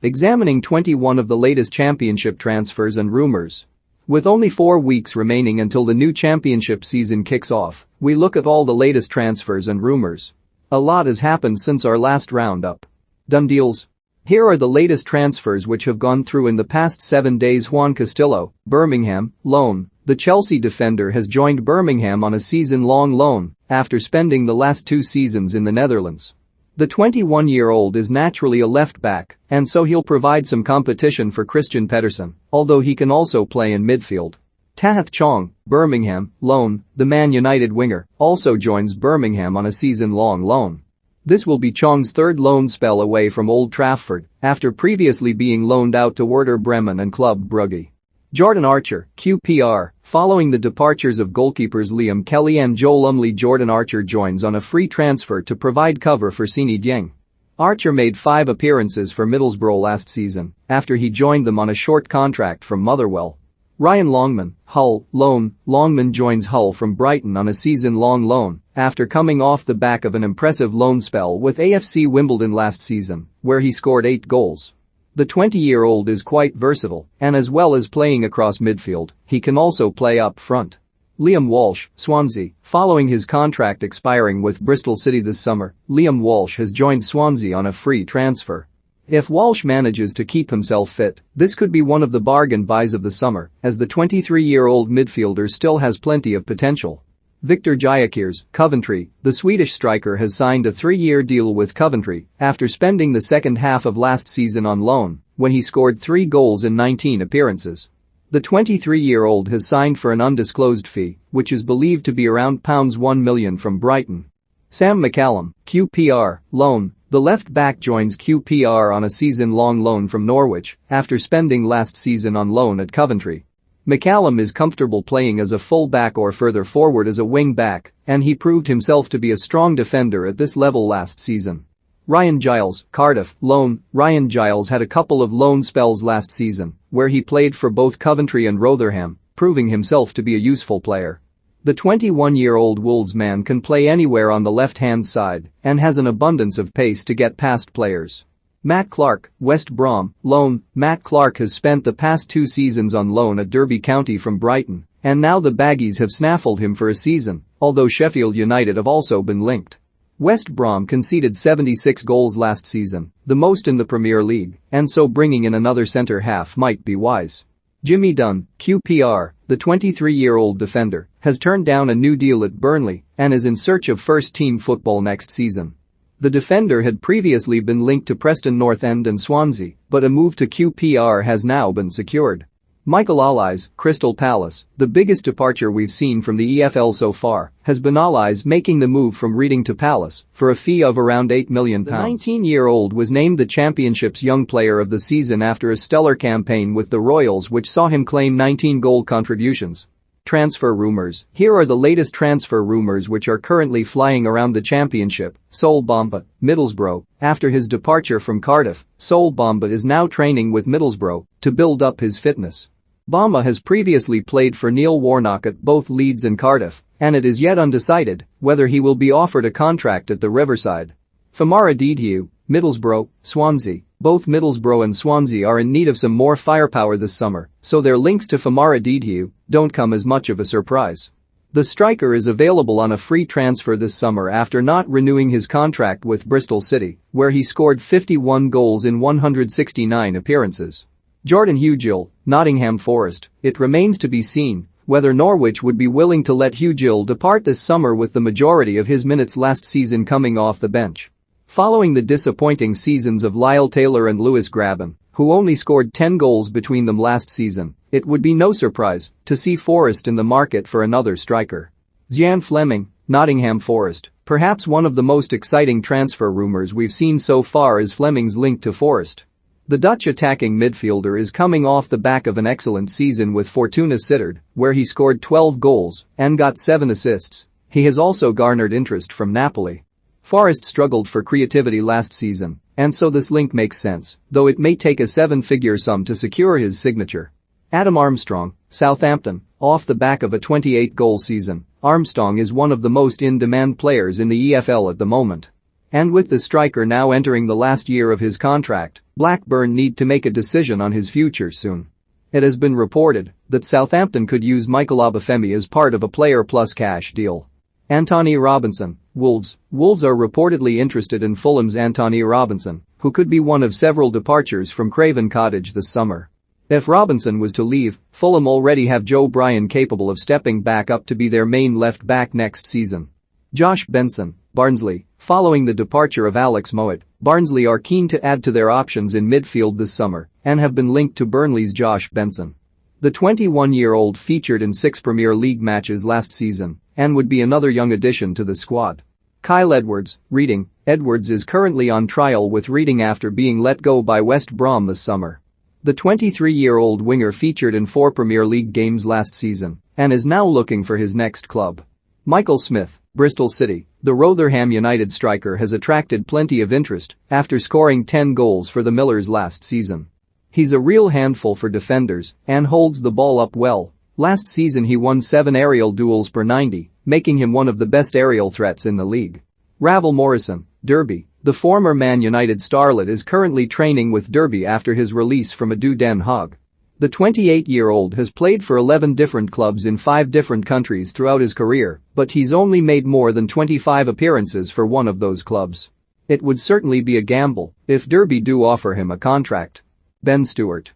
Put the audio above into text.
Examining 21 of the latest championship transfers and rumors. With only 4 weeks remaining until the new championship season kicks off, we look at all the latest transfers and rumors. A lot has happened since our last roundup. Done deals? Here are the latest transfers which have gone through in the past 7 days. Juan Castillo, Birmingham, loan. The Chelsea defender has joined Birmingham on a season-long loan after spending the last 2 seasons in the Netherlands. The 21-year-old is naturally a left-back, and so he'll provide some competition for Christian Pedersen, although he can also play in midfield. Tahith Chong, Birmingham, loan. The Man United winger also joins Birmingham on a season-long loan. This will be Chong's 3rd loan spell away from Old Trafford after previously being loaned out to Werder Bremen and Club Brugge. Jordan Archer, QPR, following the departures of goalkeepers Liam Kelly and Joel Umley. Jordan Archer joins on a free transfer to provide cover for Seny Dieng. Archer made 5 appearances for Middlesbrough last season after he joined them on a short contract from Motherwell. Ryan Longman, Hull, loan. Longman joins Hull from Brighton on a season-long loan after coming off the back of an impressive loan spell with AFC Wimbledon last season, where he scored 8 goals. The 20-year-old is quite versatile, and as well as playing across midfield, he can also play up front. Liam Walsh, Swansea, following his contract expiring with Bristol City this summer, Liam Walsh has joined Swansea on a free transfer. If Walsh manages to keep himself fit, this could be one of the bargain buys of the summer, as the 23-year-old midfielder still has plenty of potential. Victor Gyökeres, Coventry. The Swedish striker has signed a 3-year deal with Coventry after spending the second half of last season on loan, when he scored 3 goals in 19 appearances. The 23-year-old has signed for an undisclosed fee, which is believed to be around £1 million from Brighton. Sam McCallum, QPR, loan. The left-back joins QPR on a season-long loan from Norwich after spending last season on loan at Coventry. McCallum is comfortable playing as a full-back or further forward as a wing-back, and he proved himself to be a strong defender at this level last season. Ryan Giles, Cardiff, loan. Ryan Giles had a couple of loan spells last season, where he played for both Coventry and Rotherham, proving himself to be a useful player. The 21-year-old Wolves man can play anywhere on the left-hand side and has an abundance of pace to get past players. Matt Clark, West Brom, loan. Matt Clark has spent the past 2 seasons on loan at Derby County from Brighton, and now the Baggies have snaffled him for a season, although Sheffield United have also been linked. West Brom conceded 76 goals last season, the most in the Premier League, and so bringing in another centre-half might be wise. Jimmy Dunn, QPR, the 23-year-old defender, has turned down a new deal at Burnley and is in search of first-team football next season. The defender had previously been linked to Preston North End and Swansea, but a move to QPR has now been secured. Michael Allies, Crystal Palace. The biggest departure we've seen from the EFL so far has been Allies making the move from Reading to Palace for a fee of around £8 million. The 19-year-old was named the Championship's Young Player of the Season after a stellar campaign with the Royals, which saw him claim 19 goal contributions. Transfer rumors. Here are the latest transfer rumors which are currently flying around the Championship. Sol Bamba, Middlesbrough. After his departure from Cardiff, Sol Bamba is now training with Middlesbrough to build up his fitness. Bamba has previously played for Neil Warnock at both Leeds and Cardiff, and it is yet undecided whether he will be offered a contract at the Riverside. Famara Diédhiou, Middlesbrough, Swansea. Both Middlesbrough and Swansea are in need of some more firepower this summer, so their links to Famara Diédhiou don't come as much of a surprise. The striker is available on a free transfer this summer after not renewing his contract with Bristol City, where he scored 51 goals in 169 appearances. Jordan Hugill, Nottingham Forest. It remains to be seen whether Norwich would be willing to let Hugill depart this summer with the majority of his minutes last season coming off the bench. Following the disappointing seasons of Lyle Taylor and Lewis Grabban, who only scored 10 goals between them last season, it would be no surprise to see Forest in the market for another striker. Zian Fleming, Nottingham Forest. Perhaps one of the most exciting transfer rumours we've seen so far is Fleming's link to Forest. The Dutch attacking midfielder is coming off the back of an excellent season with Fortuna Sittard, where he scored 12 goals and got 7 assists. He has also garnered interest from Napoli. Forest struggled for creativity last season, and so this link makes sense, though it may take a 7-figure sum to secure his signature. Adam Armstrong, Southampton. Off the back of a 28-goal season, Armstrong is one of the most in-demand players in the EFL at the moment. And with the striker now entering the last year of his contract, Blackburn need to make a decision on his future soon. It has been reported that Southampton could use Michael Obafemi as part of a player plus cash deal. Anthony Robinson, Wolves. Wolves are reportedly interested in Fulham's Anthony Robinson, who could be one of several departures from Craven Cottage this summer. If Robinson was to leave, Fulham already have Joe Bryan capable of stepping back up to be their main left back next season. Josh Benson, Barnsley. Following the departure of Alex Mowat, Barnsley are keen to add to their options in midfield this summer and have been linked to Burnley's Josh Benson. The 21-year-old featured in 6 Premier League matches last season and would be another young addition to the squad. Kyle Edwards, Reading. Edwards is currently on trial with Reading after being let go by West Brom this summer. The 23-year-old winger featured in 4 Premier League games last season and is now looking for his next club. Michael Smith, Bristol City. The Rotherham United striker has attracted plenty of interest after scoring 10 goals for the Millers last season. He's a real handful for defenders and holds the ball up well. Last season he won 7 aerial duels per 90, making him one of the best aerial threats in the league. Ravel Morrison, Derby. The former Man United starlet is currently training with Derby after his release from Ado Den Haag. The 28-year-old has played for 11 different clubs in 5 different countries throughout his career, but he's only made more than 25 appearances for one of those clubs. It would certainly be a gamble if Derby do offer him a contract. Ben Stewart.